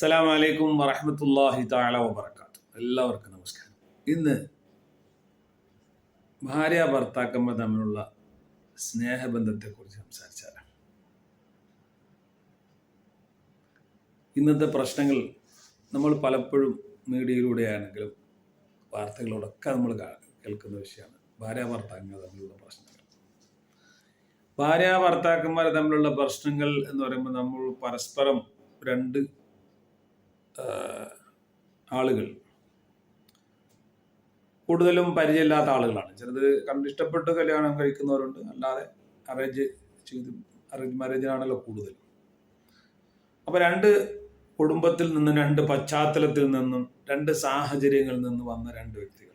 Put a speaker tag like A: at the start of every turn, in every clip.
A: അസ്സലാമു അലൈക്കും വറഹ്മത്തുള്ളാഹി തആല വബറകാത്തു. എല്ലാവർക്കും നമസ്കാരം. ഇന്ന് ഭാര്യ ഭർത്താക്കന്മാർ തമ്മിലുള്ള സ്നേഹബന്ധത്തെക്കുറിച്ച് സംസാരിച്ചാലാണ്. ഇന്നത്തെ പ്രശ്നങ്ങൾ നമ്മൾ പലപ്പോഴും മീഡിയയിലൂടെയാണെങ്കിലും വാർത്തകളോടൊക്കെ നമ്മൾ കേൾക്കുന്ന വിഷയമാണ് ഭാര്യ ഭർത്താക്കന്മാർ തമ്മിലുള്ള പ്രശ്നങ്ങൾ. ഭാര്യ ഭർത്താക്കന്മാർ തമ്മിലുള്ള പ്രശ്നങ്ങൾ എന്ന് പറയുമ്പോൾ നമ്മൾ പരസ്പരം രണ്ട് ആളുകൾ കൂടുതലും പരിചയമില്ലാത്ത ആളുകളാണ്. ചിലത് കണ്ടിഷ്ടപ്പെട്ട് കല്യാണം കഴിക്കുന്നവരുണ്ട്, അല്ലാതെ അറേഞ്ച് മാരേജിനാണല്ലോ കൂടുതലും. അപ്പോൾ രണ്ട് കുടുംബത്തിൽ നിന്നും, രണ്ട് പശ്ചാത്തലത്തിൽ നിന്നും, രണ്ട് സാഹചര്യങ്ങളിൽ നിന്ന് വന്ന രണ്ട് വ്യക്തികൾ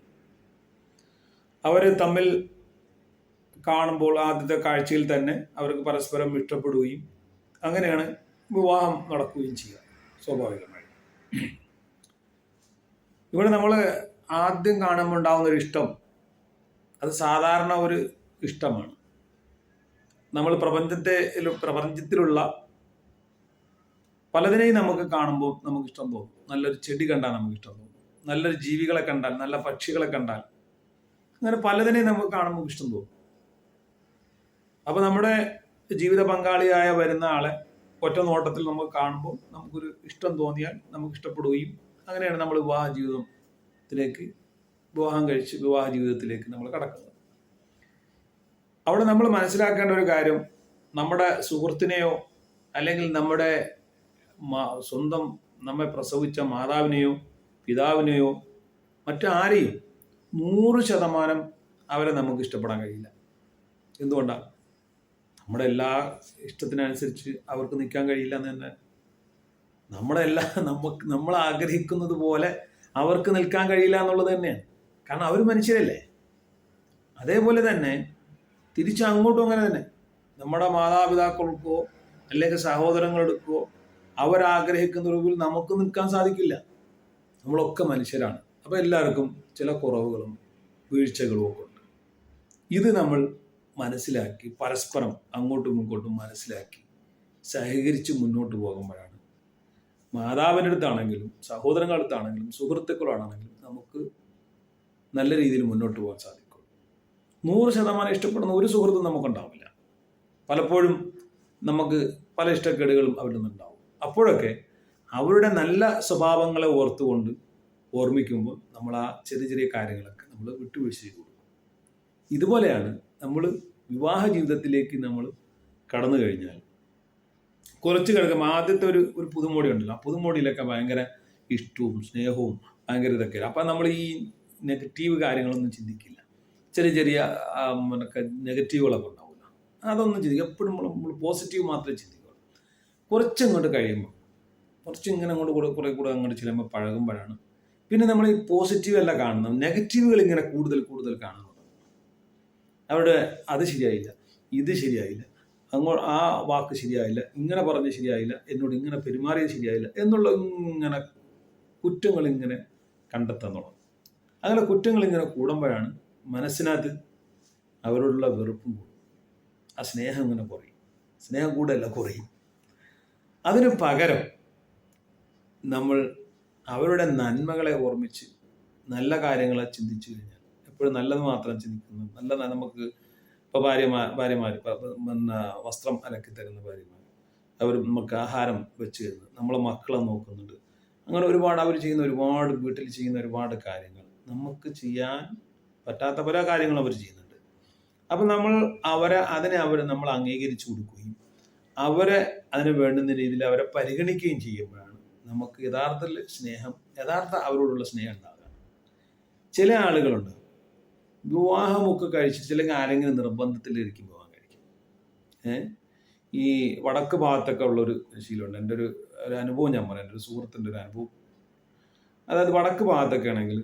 A: അവർ തമ്മിൽ കാണുമ്പോൾ ആദ്യത്തെ കാഴ്ചയിൽ തന്നെ അവർക്ക് പരസ്പരം ഇഷ്ടപ്പെടുകയും അങ്ങനെയാണ് വിവാഹം നടക്കുകയും ചെയ്യുക സ്വാഭാവികമായി. ഇവിടെ നമ്മൾ ആദ്യം കാണുമ്പോൾ ഉണ്ടാകുന്ന ഒരു ഇഷ്ടം, അത് സാധാരണ ഒരു ഇഷ്ടമാണ്. നമ്മൾ പ്രപഞ്ചത്തിലുള്ള പലതിനെയും നമുക്ക് കാണുമ്പോൾ നമുക്ക് ഇഷ്ടം തോന്നും. നല്ലൊരു ചെടി കണ്ടാൽ നമുക്ക് ഇഷ്ടം തോന്നും, നല്ലൊരു ജീവികളെ കണ്ടാൽ, നല്ല പക്ഷികളെ കണ്ടാൽ, അങ്ങനെ പലതിനെയും നമുക്ക് കാണുമ്പോൾ ഇഷ്ടം തോന്നും. അപ്പൊ നമ്മുടെ ജീവിത പങ്കാളിയായ വരുന്ന ആളെ ഒറ്റ നോട്ടത്തിൽ നമുക്ക് കാണുമ്പോൾ നമുക്കൊരു ഇഷ്ടം തോന്നിയാൽ നമുക്ക് ഇഷ്ടപ്പെടുകയും അങ്ങനെയാണ് നമ്മൾ വിവാഹ ജീവിതത്തിലേക്ക് നമ്മൾ കടക്കുന്നത്. അവിടെ നമ്മൾ മനസ്സിലാക്കേണ്ട ഒരു കാര്യം, നമ്മുടെ സുഹൃത്തിനെയോ അല്ലെങ്കിൽ നമ്മുടെ സ്വന്തം നമ്മെ പ്രസവിച്ച മാതാവിനെയോ പിതാവിനെയോ മറ്റാരെയും 100% അവരെ നമുക്ക് ഇഷ്ടപ്പെടാൻ കഴിയില്ല. എന്തുകൊണ്ടാണ്? നമ്മുടെ എല്ലാ ഇഷ്ടത്തിനനുസരിച്ച് അവർക്ക് നിൽക്കാൻ കഴിയില്ല എന്ന് തന്നെ. നമ്മൾ ആഗ്രഹിക്കുന്നത് പോലെ അവർക്ക് നിൽക്കാൻ കഴിയില്ല എന്നുള്ളത് തന്നെയാണ്. കാരണം അവർ മനുഷ്യരല്ലേ. അതേപോലെ തന്നെ തിരിച്ച് അങ്ങോട്ടും അങ്ങനെ തന്നെ. നമ്മുടെ മാതാപിതാക്കൾക്കോ അല്ലെങ്കിൽ സഹോദരങ്ങൾക്കോ അവരാഗ്രഹിക്കുന്ന രൂപയിൽ നമുക്ക് നിൽക്കാൻ സാധിക്കില്ല. നമ്മളൊക്കെ മനുഷ്യരാണ്. അപ്പോൾ എല്ലാവർക്കും ചില കുറവുകളും വീഴ്ചകളും ഒക്കെ ഉണ്ട്. ഇത് നമ്മൾ മനസ്സിലാക്കി പരസ്പരം അങ്ങോട്ടും ഇങ്ങോട്ടും മനസ്സിലാക്കി സഹകരിച്ച് മുന്നോട്ട് പോകുമ്പോഴാണ് മാതാവിൻ്റെ അടുത്താണെങ്കിലും സഹോദരങ്ങളുടെ അടുത്താണെങ്കിലും സുഹൃത്തുക്കളാണെങ്കിലും നമുക്ക് നല്ല രീതിയിൽ മുന്നോട്ട് പോകാൻ സാധിക്കും. 100% ഇഷ്ടപ്പെടുന്ന ഒരു സുഹൃത്തും നമുക്കുണ്ടാവില്ല. പലപ്പോഴും നമുക്ക് പല ഇഷ്ടക്കേടുകളും അവരിൽ നിന്നുണ്ടാവും. അപ്പോഴൊക്കെ അവരുടെ നല്ല സ്വഭാവങ്ങളെ ഓർമ്മിക്കുമ്പോൾ നമ്മൾ ആ ചെറിയ ചെറിയ കാര്യങ്ങളൊക്കെ നമ്മൾ വിട്ടുവീഴ്ച ചെയ്തു കൊടുക്കും. ഇതുപോലെയാണ് നമ്മൾ വിവാഹ ജീവിതത്തിലേക്ക് നമ്മൾ കടന്നു കഴിഞ്ഞാൽ കുറച്ച് കിടക്കുമ്പോൾ ആദ്യത്തെ ഒരു പുതുമോടി ഉണ്ടല്ലോ, ആ പുതുമോടിയിലൊക്കെ ഭയങ്കര ഇഷ്ടവും സ്നേഹവും ഭയങ്കര ഇതൊക്കെ. അപ്പം നമ്മൾ ഈ നെഗറ്റീവ് കാര്യങ്ങളൊന്നും ചിന്തിക്കില്ല. ചെറിയ ചെറിയ നെഗറ്റീവുകളൊക്കെ ഉണ്ടാവില്ല, അതൊന്നും ചിന്തിക്കുക. എപ്പോഴും നമ്മൾ പോസിറ്റീവ് മാത്രമേ ചിന്തിക്കുള്ളൂ. കുറച്ചങ്ങോട്ട് കഴിയുമ്പോൾ കുറച്ചിങ്ങനെ അങ്ങോട്ട് കൂടെ അങ്ങോട്ട് ചെല്ലുമ്പോൾ പഴകുമ്പോഴാണ് പിന്നെ നമ്മൾ ഈ പോസിറ്റീവ് അല്ല കാണുന്നത്, നെഗറ്റീവുകൾ ഇങ്ങനെ കൂടുതൽ കാണുന്നത്. അവിടെ അത് ശരിയായില്ല, ഇത് ശരിയായില്ല, ആ വാക്ക് ശരിയായില്ല, ഇങ്ങനെ പറഞ്ഞ് ശരിയായില്ല, എന്നോട് ഇങ്ങനെ പെരുമാറിയത് ശരിയായില്ല എന്നുള്ള ഇങ്ങനെ കുറ്റങ്ങൾ ഇങ്ങനെ കണ്ടെത്താൻ തുടങ്ങും. അങ്ങനെ കുറ്റങ്ങൾ ഇങ്ങനെ കൂടുമ്പോഴാണ് മനസ്സിനകത്ത് അവരോടുള്ള വെറുപ്പും കൂടും, ആ സ്നേഹം ഇങ്ങനെ കുറയും. സ്നേഹം കൂടെയല്ല, കുറയും. അതിന് പകരം നമ്മൾ അവരുടെ നന്മകളെ ഓർമ്മിച്ച് നല്ല കാര്യങ്ങളെ ചിന്തിച്ചു കഴിഞ്ഞാൽ, എപ്പോഴും നല്ലത് മാത്രം ചിന്തിക്കുന്നു. നല്ല നമുക്ക് ഇപ്പോൾ ഭാര്യമാർ വസ്ത്രം അലക്കി തരുന്ന ഭാര്യമാർ, അവർ നമുക്ക് ആഹാരം വെച്ച് തരുന്നത്, നമ്മളെ മക്കളെ നോക്കുന്നുണ്ട്, അങ്ങനെ അവർ ചെയ്യുന്ന വീട്ടിൽ ചെയ്യുന്ന ഒരുപാട് കാര്യങ്ങൾ, നമുക്ക് ചെയ്യാൻ പറ്റാത്ത പല കാര്യങ്ങളും അവർ ചെയ്യുന്നുണ്ട്. അപ്പം നമ്മൾ അതിനെ നമ്മൾ അംഗീകരിച്ചു കൊടുക്കുകയും അവരെ അതിന് വേണ്ടുന്ന രീതിയിൽ അവരെ പരിഗണിക്കുകയും ചെയ്യുമ്പോഴാണ് നമുക്ക് യഥാർത്ഥ അവരോടുള്ള സ്നേഹം ഉണ്ടാകുക. ചില ആളുകളുണ്ട് വിവാഹമൊക്കെ കഴിച്ചിട്ട് അല്ലെങ്കിൽ ആരെങ്കിലും നിർബന്ധത്തിലിരിക്കും വിവാഹം കഴിക്കും. ഈ വടക്ക് ഭാഗത്തൊക്കെ ഉള്ളൊരു ശീലമുണ്ട്. എൻ്റെ ഒരു അനുഭവം ഞാൻ പറയാം, എൻ്റെ ഒരു സുഹൃത്തിൻ്റെ ഒരു അനുഭവം. അതായത് വടക്ക് ഭാഗത്തൊക്കെ ആണെങ്കിൽ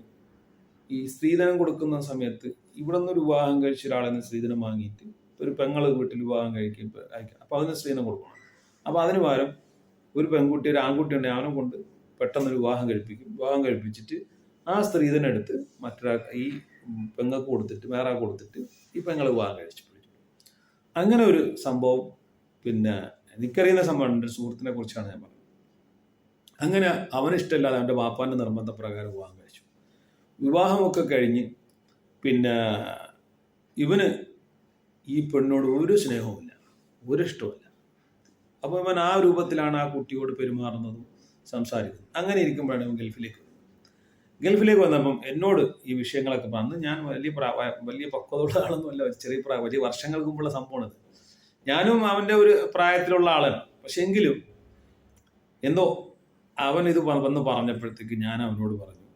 A: ഈ സ്ത്രീധനം കൊടുക്കുന്ന സമയത്ത് ഇവിടെ നിന്ന് ഒരു വിവാഹം കഴിച്ച ഒരാളെ നിന്ന് സ്ത്രീധനം വാങ്ങിയിട്ട് ഒരു പെങ്ങൾ വീട്ടിൽ വിവാഹം അയക്കാം. അപ്പോൾ അതിന് സ്ത്രീധനം കൊടുക്കണം. അപ്പോൾ അതിന് പകരം ഒരു പെൺകുട്ടി, ഒരു ആൺകുട്ടി ഉണ്ടെങ്കിൽ അവനെ കൊണ്ട് പെട്ടെന്നൊരു വിവാഹം കഴിപ്പിച്ചിട്ട് ആ സ്ത്രീധനം എടുത്ത് ഈ പെങ്ങൾക്ക് കൊടുത്തിട്ട് വേറെ കൊടുത്തിട്ട് ഈ പെങ്ങൾ വിവാഹം കഴിച്ചു. അങ്ങനെ ഒരു സംഭവം പിന്നെ എനിക്കറിയുന്ന സംഭവം എൻ്റെ സുഹൃത്തിനെ കുറിച്ചാണ് ഞാൻ പറഞ്ഞത്. അങ്ങനെ അവനിഷ്ടമല്ലാതെ അവൻ്റെ വാപ്പാൻ്റെ നിർബന്ധപ്രകാരം വിവാഹം കഴിച്ചു. വിവാഹമൊക്കെ കഴിഞ്ഞ് പിന്നെ ഇവന് ഈ പെണ്ണോട് ഒരു സ്നേഹവുമില്ല, ഒരു ഇഷ്ടവുമില്ല. അപ്പോൾ ഇവൻ ആ രൂപത്തിലാണ് ആ കുട്ടിയോട് പെരുമാറുന്നതും സംസാരിക്കുന്നത്. അങ്ങനെ ഇരിക്കുമ്പോഴാണ് ഇവൻ ഗൾഫിലേക്ക് വന്നപ്പം എന്നോട് ഈ വിഷയങ്ങളൊക്കെ പറഞ്ഞു. ഞാൻ വലിയ പക്വതയുള്ള ആളൊന്നുമല്ല, വലിയ വർഷങ്ങൾക്ക് മുമ്പുള്ള സംഭവമാണത്. ഞാനും അവൻ്റെ ഒരു പ്രായത്തിലുള്ള ആളാണ്. പക്ഷെ എങ്കിലും എന്തോ അവൻ ഇത് വന്ന് പറഞ്ഞപ്പോഴത്തേക്ക് ഞാൻ അവനോട് പറഞ്ഞു,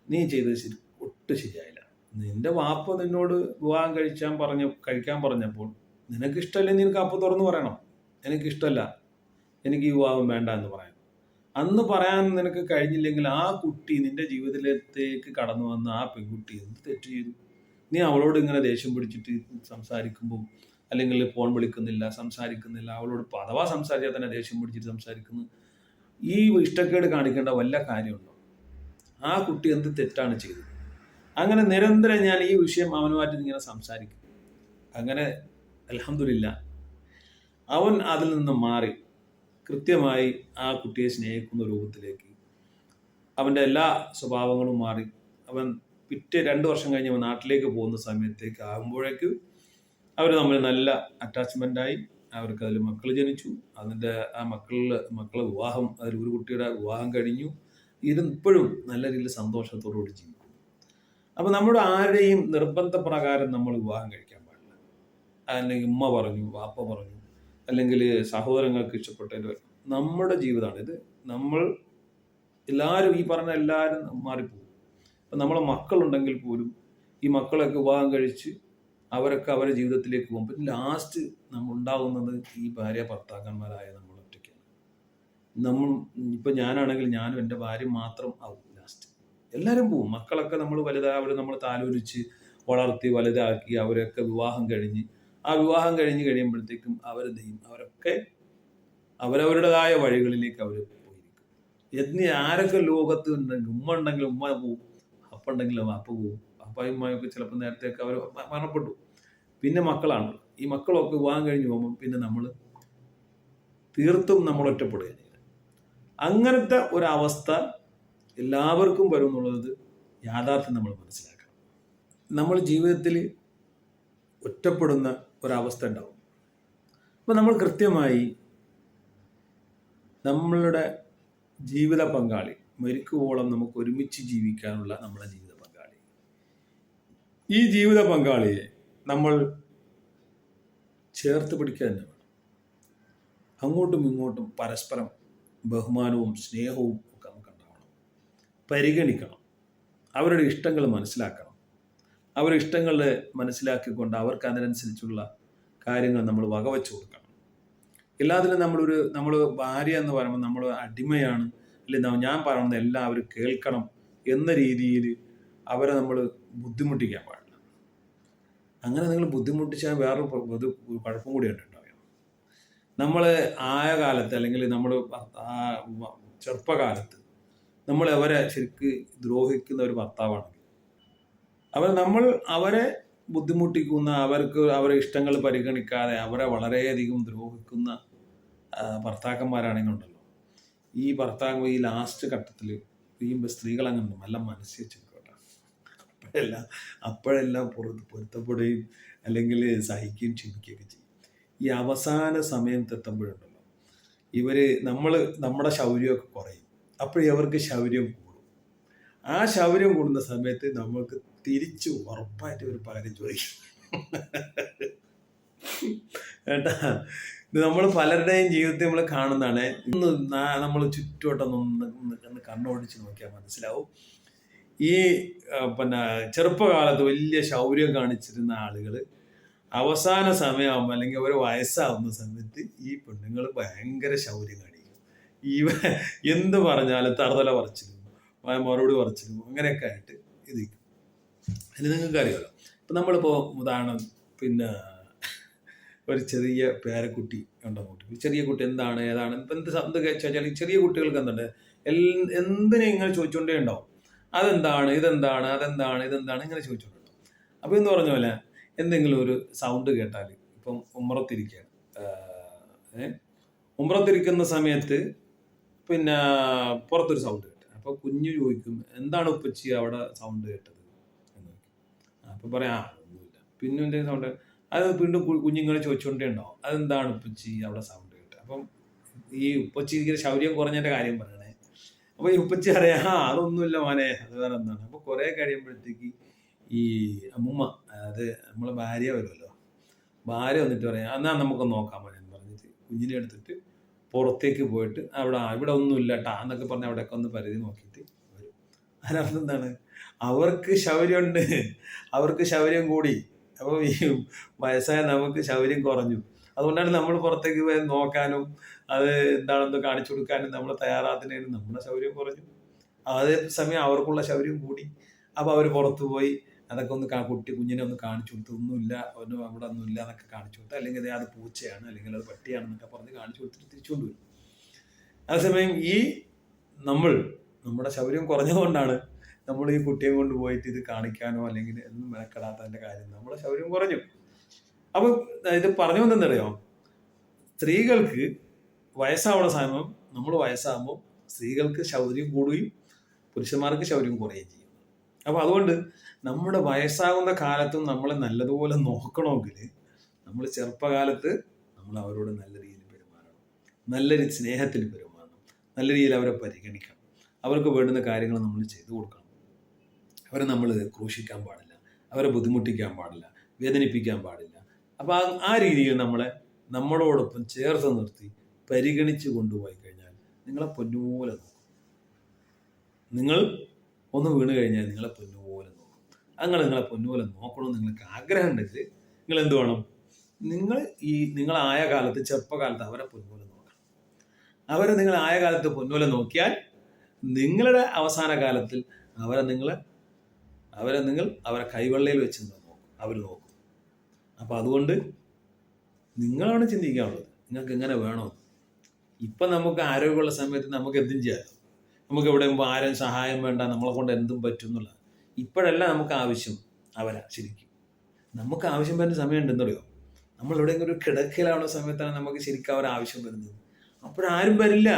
A: നീ ചെയ്തത് ഒട്ടും ശരിയായില്ല. നിന്റെ വാപ്പ നിന്നോട് വിവാഹം കഴിക്കാൻ പറഞ്ഞപ്പോൾ നിനക്കിഷ്ടമല്ലെങ്കിൽ നിനക്ക് അപ്പം തുറന്ന് പറയണം, എനിക്കിഷ്ടമല്ല, എനിക്ക് ഈ വിവാഹം വേണ്ട എന്ന് പറയാം. അന്ന് പറയാൻ നിനക്ക് കഴിഞ്ഞില്ലെങ്കിൽ ആ കുട്ടി നിന്റെ ജീവിതത്തിലേക്ക് കടന്നു വന്ന ആ പെൺകുട്ടി എന്ത് തെറ്റ് ചെയ്തു? നീ അവളോട് ഇങ്ങനെ ദേഷ്യം പിടിച്ചിട്ട് സംസാരിക്കുമ്പോൾ, അല്ലെങ്കിൽ ഫോൺ വിളിക്കുന്നില്ല, സംസാരിക്കുന്നില്ല, അവളോട് അഥവാ സംസാരിച്ചാൽ തന്നെ ദേഷ്യം പിടിച്ചിട്ട് സംസാരിക്കുന്നു, ഈ ഇഷ്ടക്കേട് കാണിക്കേണ്ട വല്ല കാര്യമുണ്ടോ? ആ കുട്ടി എന്ത് തെറ്റാണ് ചെയ്തത്? അങ്ങനെ നിരന്തരം ഞാൻ ഈ വിഷയം അവനുമായിട്ട് ഇങ്ങനെ സംസാരിക്കും. അങ്ങനെ അൽഹംദുലില്ലാ അവൻ അതിൽ നിന്ന് മാറി കൃത്യമായി ആ കുട്ടിയെ സ്നേഹിക്കുന്ന രൂപത്തിലേക്ക് അവൻ്റെ എല്ലാ സ്വഭാവങ്ങളും മാറി. അവൻ 2 വർഷം കഴിഞ്ഞ് അവൻ നാട്ടിലേക്ക് പോകുന്ന സമയത്തേക്ക് ആകുമ്പോഴേക്കും അവർ തമ്മിൽ നല്ല അറ്റാച്ച്മെൻ്റായി. അവർക്ക് അതിൽ മക്കൾ ജനിച്ചു. അതിൻ്റെ ആ മക്കളെ വിവാഹം, അതിൽ ഒരു കുട്ടിയുടെ വിവാഹം കഴിഞ്ഞു. ഇപ്പോഴും നല്ല രീതിയിൽ സന്തോഷത്തോടുകൂടി ജീവിക്കും. അപ്പോൾ നമ്മുടെ ആരുടെയും നിർബന്ധപ്രകാരം നമ്മൾ വിവാഹം കഴിക്കാൻ പാടില്ല. അല്ലെങ്കിൽ ഉമ്മ പറഞ്ഞു, വാപ്പ പറഞ്ഞു, അല്ലെങ്കിൽ സഹോദരങ്ങൾക്ക് ഇഷ്ടപ്പെട്ടതിൽ നമ്മുടെ ജീവിതമാണ് ഇത്. നമ്മൾ എല്ലാവരും ഈ പറഞ്ഞ എല്ലാവരും മാറിപ്പോകും. ഇപ്പം നമ്മളെ മക്കളുണ്ടെങ്കിൽ പോലും ഈ മക്കളൊക്കെ വിവാഹം കഴിച്ച് അവരൊക്കെ അവരുടെ ജീവിതത്തിലേക്ക് പോകും. പിന്നെ ലാസ്റ്റ് നമ്മൾ ഉണ്ടാകുന്നത് ഈ ഭാര്യ ഭർത്താക്കന്മാരായ നമ്മൾ ഒറ്റയ്ക്കാണ്. ഇപ്പം ഞാനാണെങ്കിൽ ഞാനും എൻ്റെ ഭാര്യ മാത്രം ആവും ലാസ്റ്റ്. എല്ലാവരും പോവും. മക്കളൊക്കെ നമ്മൾ അവർ നമ്മൾ താലോലിച്ച് വളർത്തി വലുതാക്കി അവരൊക്കെ വിവാഹം കഴിഞ്ഞ് കഴിയുമ്പോഴത്തേക്കും അവരൊക്കെ അവരവരുടേതായ വഴികളിലേക്ക് അവർ പോയിരിക്കും. ആരൊക്കെ ലോകത്ത് ഉണ്ടെങ്കിൽ, ഉമ്മ ഉണ്ടെങ്കിൽ ഉമ്മ പോവും, അപ്പ ഉണ്ടെങ്കിൽ അപ്പ പോവും. അപ്പായും ഉമ്മയൊക്കെ ചിലപ്പോൾ നേരത്തെയൊക്കെ അവർ മരണപ്പെട്ടു. പിന്നെ മക്കളാണ്. ഈ മക്കളൊക്കെ വിവാഹം കഴിഞ്ഞ് പോകുമ്പോൾ പിന്നെ നമ്മൾ തീർത്തും നമ്മൾ ഒറ്റപ്പെടുകയാണ്. അങ്ങനത്തെ ഒരവസ്ഥ എല്ലാവർക്കും വരും എന്നുള്ളത് യാഥാർത്ഥ്യം നമ്മൾ മനസ്സിലാക്കണം. നമ്മൾ ജീവിതത്തിൽ ഒറ്റപ്പെടുന്ന ഒരവസ്ഥ ഉണ്ടാവും. അപ്പോൾ നമ്മൾ കൃത്യമായി നമ്മളുടെ ജീവിത പങ്കാളി മരിക്കുവോളം നമുക്ക് ഒരുമിച്ച് ജീവിക്കാനുള്ള നമ്മുടെ ജീവിത പങ്കാളി, ഈ ജീവിത പങ്കാളിയെ നമ്മൾ ചേർത്ത് പിടിക്കുക തന്നെ വേണം. അങ്ങോട്ടും ഇങ്ങോട്ടും പരസ്പരം ബഹുമാനവും സ്നേഹവും ഒക്കെ നമുക്ക് ഉണ്ടാവണം. പരിഗണിക്കണം. അവരുടെ ഇഷ്ടങ്ങൾ മനസ്സിലാക്കണം. അവരുടെ ഇഷ്ടങ്ങൾ മനസ്സിലാക്കിക്കൊണ്ട് അവർക്ക് അതിനനുസരിച്ചുള്ള കാര്യങ്ങൾ നമ്മൾ വകവെച്ച് കൊടുക്കണം. എല്ലാത്തിലും നമ്മൾ ഭാര്യ എന്ന് പറയുമ്പോൾ നമ്മൾ അടിമയാണ്, അല്ലെങ്കിൽ ഞാൻ പറയുന്നത് എല്ലാവരും കേൾക്കണം എന്ന രീതിയിൽ അവരെ നമ്മൾ ബുദ്ധിമുട്ടിക്കാൻ പാടില്ല. അങ്ങനെ നിങ്ങൾ ബുദ്ധിമുട്ടിച്ചാൽ വേറൊരു കുഴപ്പം കൂടി ഉണ്ടാവും. നമ്മൾ ആയ കാലത്ത് അല്ലെങ്കിൽ നമ്മൾ ചെറുപ്പകാലത്ത് നമ്മൾ അവരെ ശരിക്ക് ദ്രോഹിക്കുന്ന ഒരു ഭർത്താവാണെങ്കിൽ നമ്മൾ അവരെ ബുദ്ധിമുട്ടിക്കുന്ന, അവരെ ഇഷ്ടങ്ങൾ പരിഗണിക്കാതെ അവരെ വളരെയധികം ദ്രോഹിക്കുന്ന ഭർത്താക്കന്മാരാണെങ്കിൽ ഉണ്ടല്ലോ, ഈ ഭർത്താവ് ഈ ലാസ്റ്റ് ഘട്ടത്തിൽ ചെയ്യുമ്പോൾ സ്ത്രീകൾ അങ്ങനെ നല്ല മനസ്സിൽ വെച്ചിരിക്കട്ടെ. അപ്പോഴെല്ലാം പൊരുത്തപ്പെടുകയും അല്ലെങ്കിൽ സഹിക്കുകയും ക്ഷമിക്കുകയൊക്കെ ചെയ്യും. ഈ അവസാന സമയത്തെത്തുമ്പോഴുണ്ടല്ലോ നമ്മുടെ ശൗര്യമൊക്കെ കുറയും. അപ്പോഴവർക്ക് ശൗര്യം കൂടും. ആ ശൗര്യം കൂടുന്ന സമയത്ത് നമ്മൾക്ക് തിരിച്ച് ഉറപ്പായിട്ട് ഒരു പകരം ചോദിക്കും കേട്ടാ. ഇത് നമ്മൾ പലരുടെയും ജീവിതത്തിൽ നമ്മൾ കാണുന്നതാണ്. ഇന്ന് നമ്മൾ ചുറ്റുവട്ടം കണ്ണോടിച്ച് നോക്കിയാൽ മനസ്സിലാവും. ഈ ചെറുപ്പകാലത്ത് വലിയ ശൗര്യം കാണിച്ചിരുന്ന ആളുകൾ അവസാന സമയമാകുമ്പോൾ അല്ലെങ്കിൽ ഒരു വയസ്സാവുന്ന സമയത്ത് ഈ പെണ്ണുങ്ങൾ ഭയങ്കര ശൗര്യം കാണിക്കും. എന്ത് പറഞ്ഞാലും തറുതല പറിച്ചിരുന്നു, മറുപടി പറിച്ചിരുന്നു, അങ്ങനെയൊക്കെ ആയിട്ട് ഇത്. അതിന് നിങ്ങൾക്ക് അറിയാമല്ലോ. ഇപ്പം നമ്മളിപ്പോൾ ഉദാഹരണം ഒരു ചെറിയ പേരക്കുട്ടി ഉണ്ടാകും. ചെറിയ കുട്ടി എന്താണ് ഏതാണ് എന്ത് വെച്ചാൽ ചെറിയ കുട്ടികൾക്ക് എന്തുണ്ട്, എന്തിനും ഇങ്ങനെ ചോദിച്ചുകൊണ്ടേ ഉണ്ടാവും. അതെന്താണ്, ഇതെന്താണ്, ഇതെന്താണ് ഇങ്ങനെ ചോദിച്ചുകൊണ്ടുണ്ടാവും. അപ്പോൾ എന്ന് പറഞ്ഞ പോലെ എന്തെങ്കിലും ഒരു സൗണ്ട് കേട്ടാൽ, ഇപ്പം ഉമ്മറത്തിരിക്കുകയാണ്, ഉമ്മറത്തിരിക്കുന്ന സമയത്ത് പിന്നെ പുറത്തൊരു സൗണ്ട് കേട്ടു. അപ്പോൾ കുഞ്ഞു ചോദിക്കും, എന്താണ് ഉപ്പച്ചി അവിടെ സൗണ്ട് കേട്ടത് എന്ന് ചോദിക്കും. അപ്പോൾ പറയാം, ഒന്നുമില്ല. പിന്നെ എന്തെങ്കിലും സൗണ്ട്, അത് വീണ്ടും കുഞ്ഞുങ്ങൾ ചോദിച്ചുകൊണ്ടേ ഉണ്ടാവും, അതെന്താണ് ഉപ്പച്ചി അവിടെ സൗണ്ട് കേട്ടത്. അപ്പം ഈ ഉപ്പച്ചിക്ക് ശൗര്യം കുറഞ്ഞതിൻ്റെ കാര്യം പറയണേ. അപ്പോൾ ഈ ഉപ്പച്ചി അറിയാം, അതൊന്നുമില്ല മോനെ, അത് വേറെ എന്താണ്. അപ്പോൾ കുറേ കഴിയുമ്പോഴത്തേക്ക് ഈ അമ്മൂമ്മ, അതായത് നമ്മളെ ഭാര്യ വരുമല്ലോ, ഭാര്യ വന്നിട്ട് പറയാം, എന്നാൽ നമുക്ക് നോക്കാം മോനെ എന്ന് പറഞ്ഞിട്ട് കുഞ്ഞിനെ എടുത്തിട്ട് പുറത്തേക്ക് പോയിട്ട് ഇവിടെ ഒന്നുമില്ല ട്ടാ എന്നൊക്കെ പറഞ്ഞ് അവിടെയൊക്കെ ഒന്ന് പരിധി നോക്കിയിട്ട് വരും. അതിനർത്ഥം എന്താണ്? അവർക്ക് ശൗര്യമുണ്ട്, അവർക്ക് ശൗര്യം കൂടി. അപ്പോൾ ഈ വയസ്സായ നമുക്ക് ശൗര്യം കുറഞ്ഞു. അതുകൊണ്ടാണ് നമ്മൾ പുറത്തേക്ക് പോയി നോക്കാനും അത് എന്താണെന്ന് കാണിച്ചു കൊടുക്കാനും നമ്മൾ തയ്യാറാകുന്നതിന് നമ്മുടെ ശൗര്യം കുറഞ്ഞു. അതേ സമയം അവർക്കുള്ള ശൗര്യം കൂടി. അപ്പോൾ അവർ പുറത്തു പോയി അതൊക്കെ ഒന്ന് കുഞ്ഞിനെ ഒന്ന് കാണിച്ചു കൊടുത്ത്, ഒന്നുമില്ല, ഒന്നും അവിടെ ഒന്നുമില്ല എന്നൊക്കെ കാണിച്ചു കൊടുത്ത്, അല്ലെങ്കിൽ അത് പൂച്ചയാണ്, അല്ലെങ്കിൽ അത് പട്ടിയാണെന്നൊക്കെ പറഞ്ഞ് കാണിച്ചു കൊടുത്തിട്ട് തിരിച്ചുകൊണ്ട് വരും. അതേസമയം ഈ നമ്മുടെ ശൗര്യം കുറഞ്ഞതുകൊണ്ടാണ് നമ്മൾ ഈ കുട്ടിയെ കൊണ്ട് പോയിട്ട് ഇത് കാണിക്കാനോ അല്ലെങ്കിൽ എന്നും മെനക്കെടാത്തതിൻ്റെ കാര്യം, നമ്മുടെ ശൗര്യം കുറഞ്ഞു. അപ്പം ഇത് പറഞ്ഞു വന്നെന്നറിയോ, സ്ത്രീകൾക്ക് വയസ്സാവുന്ന സമയം, നമ്മൾ വയസ്സാകുമ്പോൾ സ്ത്രീകൾക്ക് ശൗര്യം കൂടുകയും പുരുഷന്മാർക്ക് ശൗര്യം കുറയുകയും ചെയ്യും. അപ്പോൾ അതുകൊണ്ട് നമ്മുടെ വയസ്സാകുന്ന കാലത്തും നമ്മളെ നല്ലതുപോലെ നോക്കണമെങ്കിൽ നമ്മൾ ചെറുപ്പകാലത്ത് നമ്മൾ അവരോട് നല്ല രീതിയിൽ പെരുമാറണം, നല്ല സ്നേഹത്തിൽ പെരുമാറണം, നല്ല രീതിയിൽ അവരെ പരിഗണിക്കണം, അവർക്ക് വേണ്ടുന്ന കാര്യങ്ങൾ നമ്മൾ ചെയ്തു കൊടുക്കണം. അവരെ നമ്മൾ ക്രൂശിക്കാൻ പാടില്ല, അവരെ ബുദ്ധിമുട്ടിക്കാൻ പാടില്ല, വേദനിപ്പിക്കാൻ പാടില്ല. അപ്പോൾ ആ രീതിയിൽ നമ്മളോടൊപ്പം ചേർത്ത് നിർത്തി പരിഗണിച്ച് കൊണ്ടുപോയി കഴിഞ്ഞാൽ നിങ്ങളെ പൊന്നുപോലെ നോക്കും. നിങ്ങൾ ഒന്ന് വീണ് കഴിഞ്ഞാൽ നിങ്ങളെ പൊന്നുപോലെ നോക്കും. അങ്ങനെ നിങ്ങളെ പൊന്നുപോലെ നോക്കണമെന്ന് നിങ്ങൾക്ക് ആഗ്രഹം ഉണ്ടെങ്കിൽ നിങ്ങൾ എന്ത് വേണം? നിങ്ങളായ കാലത്ത്, ചെറുപ്പകാലത്ത് അവരെ പൊന്നുപോലെ നോക്കണം. നിങ്ങൾ ആയ കാലത്ത് പൊന്നുപോലെ നോക്കിയാൽ നിങ്ങളുടെ അവസാന കാലത്തിൽ അവരെ കൈവെള്ളയിൽ വെച്ച് നോക്കും, അവർ നോക്കും. അപ്പം അതുകൊണ്ട് നിങ്ങളാണ് ചിന്തിക്കാനുള്ളത്, നിങ്ങൾക്ക് എങ്ങനെ വേണോ. ഇപ്പം നമുക്ക് ആരോഗ്യമുള്ള സമയത്ത് നമുക്ക് എന്തും ചെയ്യാം, നമുക്ക് എവിടെ ആരും സഹായം വേണ്ട, നമ്മളെ കൊണ്ട് എന്തും പറ്റും എന്നുള്ള. ഇപ്പോഴല്ല നമുക്ക് ആവശ്യം അവരാ. ശരിക്കും നമുക്ക് ആവശ്യം വരുന്ന സമയം ഉണ്ടെന്നറിയോ, നമ്മൾ എവിടെയെങ്കിലും ഒരു കിടക്കയിലാവുന്ന സമയത്താണ് നമുക്ക് ശരിക്കും അവർ ആവശ്യം വരുന്നത്. അപ്പോഴാരും വരില്ല.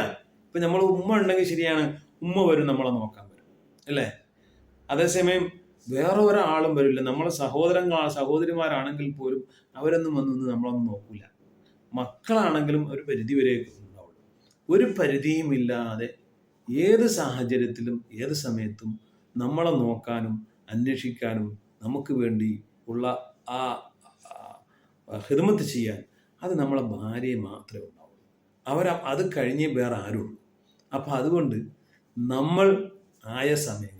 A: ഇപ്പം നമ്മൾ ഉമ്മ ഉണ്ടെങ്കിൽ ശരിയാണ്, ഉമ്മ വരും, നമ്മളെ നോക്കാൻ വരും, അല്ലേ? അതേസമയം വേറെ ഒരാളും വരില്ല. നമ്മളെ സഹോദരന്മാരാണെങ്കിൽ പോലും അവരൊന്നും വന്നൊന്നും നമ്മളൊന്നും നോക്കില്ല. മക്കളാണെങ്കിലും ഒരു പരിധി വരെയൊക്കെ ഉണ്ടാവുള്ളൂ. ഒരു പരിധിയും ഇല്ലാതെ ഏത് സാഹചര്യത്തിലും ഏത് സമയത്തും നമ്മളെ നോക്കാനും അന്വേഷിക്കാനും നമുക്ക് വേണ്ടി ഉള്ള ആ ഹിദ്മത്ത് ചെയ്യാൻ അത് നമ്മളെ ഭാര്യയെ മാത്രമേ ഉണ്ടാവുള്ളൂ. അത് കഴിഞ്ഞേ വേറെ ആരുള്ളൂ. അപ്പം അതുകൊണ്ട് നമ്മൾ ആയ സമയം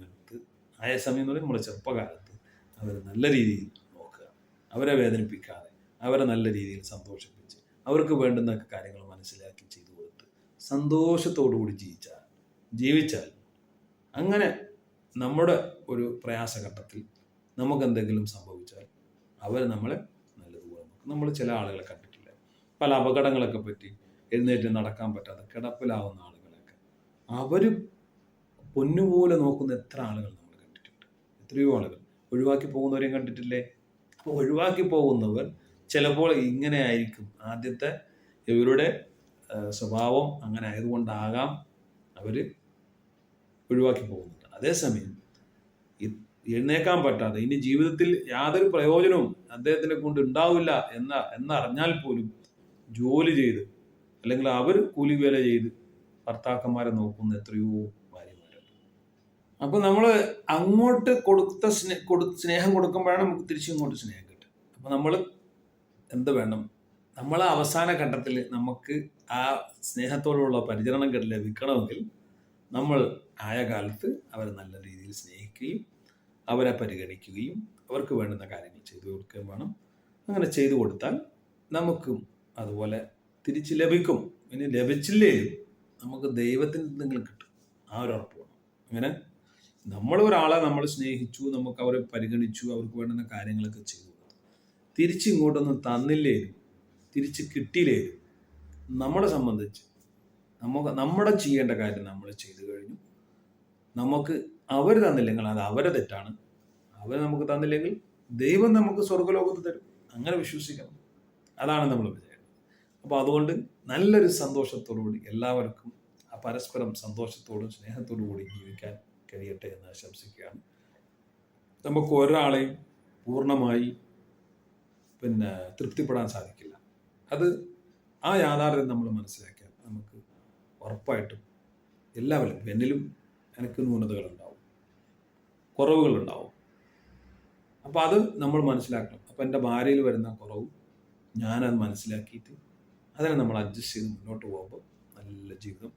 A: എന്ന് പറയുമ്പോൾ നമ്മുടെ ചെറുപ്പകാലത്ത് അവരെ നല്ല രീതിയിൽ നോക്കുക, അവരെ വേദനിപ്പിക്കാതെ, അവരെ നല്ല രീതിയിൽ സന്തോഷിപ്പിച്ച്, അവർക്ക് വേണ്ടുന്ന കാര്യങ്ങൾ മനസ്സിലാക്കി ചെയ്തു കൊടുത്ത് സന്തോഷത്തോടുകൂടി ജീവിച്ചാൽ അങ്ങനെ നമ്മുടെ ഒരു പ്രയാസഘട്ടത്തിൽ നമുക്കെന്തെങ്കിലും സംഭവിച്ചാൽ അവർ നമ്മളെ നല്ലതുപോലെ നോക്കും. നമ്മൾ ചില ആളുകളെ കണ്ടിട്ടില്ല, പല അപകടങ്ങളൊക്കെ പറ്റി എഴുന്നേറ്റ് നടക്കാൻ പറ്റാതെ കിടപ്പിലാവുന്ന ആളുകളൊക്കെ അവർ പൊന്നുപോലെ നോക്കുന്ന എത്ര ആളുകൾ നമ്മൾ കണ്ടിട്ടുണ്ട്. എത്രയോ ആളുകൾ ഒഴിവാക്കി പോകുന്നവരെയും കണ്ടിട്ടില്ലേ? അപ്പോൾ ഒഴിവാക്കി പോകുന്നവർ ചിലപ്പോൾ ഇങ്ങനെ ആയിരിക്കും. ആദ്യത്തെ ഇവരുടെ സ്വഭാവം അങ്ങനെ ആയതുകൊണ്ടാകാം അവർ ഒഴിവാക്കി പോകുന്നുണ്ട്. അതേസമയം എഴുന്നേക്കാൻ പറ്റാതെ ഇനി ജീവിതത്തിൽ യാതൊരു പ്രയോജനവും അദ്ദേഹത്തിനെ കൊണ്ട് ഉണ്ടാവില്ല എന്നറിഞ്ഞാൽ പോലും ജോലി ചെയ്ത് അല്ലെങ്കിൽ അവർ കൂലിവേല ചെയ്ത് ഭർത്താക്കന്മാരെ നോക്കുന്ന എത്രയോ ഭാര്യമാരുണ്ട്. അപ്പം നമ്മൾ അങ്ങോട്ട് സ്നേഹം കൊടുക്കുമ്പോഴാണ് നമുക്ക് തിരിച്ചും ഇങ്ങോട്ട് സ്നേഹം കിട്ടുക. അപ്പം നമ്മൾ എന്ത് വേണം? നമ്മളെ അവസാന ഘട്ടത്തിൽ നമുക്ക് ആ സ്നേഹത്തോടുള്ള പരിചരണം ലഭിക്കണമെങ്കിൽ നമ്മൾ ആയ കാലത്ത് അവരെ നല്ല രീതിയിൽ സ്നേഹിക്കുകയും അവരെ പരിഗണിക്കുകയും അവർക്ക് വേണ്ടുന്ന കാര്യങ്ങൾ ചെയ്തു കൊടുക്കുകയും വേണം. അങ്ങനെ ചെയ്തു കൊടുത്താൽ നമുക്കും അതുപോലെ തിരിച്ച് ലഭിക്കും. ഇനി ലഭിച്ചില്ലേലും നമുക്ക് ദൈവത്തിൽ നിന്നെങ്കിലും കിട്ടും. ആ ഒരു ഉറപ്പ് വേണം. അങ്ങനെ നമ്മൾ സ്നേഹിച്ചു, നമുക്ക് അവരെ പരിഗണിച്ചു, അവർക്ക് വേണ്ടുന്ന കാര്യങ്ങളൊക്കെ ചെയ്തു കൊടുത്തു, തിരിച്ചിങ്ങോട്ടൊന്നും തന്നില്ലേലും തിരിച്ച് കിട്ടിയില്ലേലും നമ്മളെ സംബന്ധിച്ച് നമ്മുടെ ചെയ്യേണ്ട കാര്യം നമ്മൾ ചെയ്തു കഴിഞ്ഞു. നമുക്ക് അവർ തന്നില്ലെങ്കിൽ അത് അവരെ തെറ്റാണ്. അവർ നമുക്ക് തന്നില്ലെങ്കിൽ ദൈവം നമുക്ക് സ്വർഗ്ഗലോകത്ത് തരും. അങ്ങനെ വിശ്വസിക്കണം. അതാണ് നമ്മൾ വിചാരിക്കുന്നത്. അപ്പോൾ അതുകൊണ്ട് നല്ലൊരു സന്തോഷത്തോടുകൂടി എല്ലാവർക്കും പരസ്പരം സന്തോഷത്തോടും സ്നേഹത്തോടും കൂടി ജീവിക്കാൻ കഴിയട്ടെ എന്ന് ആശംസിക്കുകയാണ്. നമുക്ക് ഒരാളെയും പൂർണ്ണമായി തൃപ്തിപ്പെടാൻ സാധിക്കില്ല. അത് ആ യാഥാർത്ഥ്യം നമ്മൾ മനസ്സിലാക്കിയാൽ നമുക്ക് ഉറപ്പായിട്ടും എല്ലാവരും എന്നിലും എനിക്ക് ന്യൂനതകളുണ്ടാവും, കുറവുകളുണ്ടാവും. അപ്പോൾ അത് നമ്മൾ മനസ്സിലാക്കണം. അപ്പോൾ എൻ്റെ ഭാര്യയിൽ വരുന്ന കുറവ് ഞാനത് മനസ്സിലാക്കിയിട്ട് അതിനെ നമ്മൾ അഡ്ജസ്റ്റ് ചെയ്ത് മുന്നോട്ട് പോകുമ്പോൾ നല്ല ജീവിതം,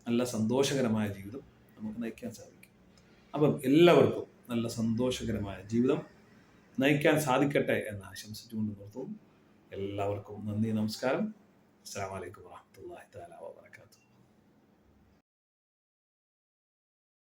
A: നല്ല സന്തോഷകരമായ ജീവിതം നമുക്ക് നയിക്കാൻ സാധിക്കും. അപ്പം എല്ലാവർക്കും നല്ല സന്തോഷകരമായ ജീവിതം നയിക്കാൻ സാധിക്കട്ടെ എന്ന് ആശംസിച്ചുകൊണ്ട് നിർത്തുന്നു. എല്ലാവർക്കും നന്ദി, നമസ്കാരം. അസ്സലാമു അലൈക്കും വറഹ്മത്തുള്ളാഹി തആല വബറകാതുഹു.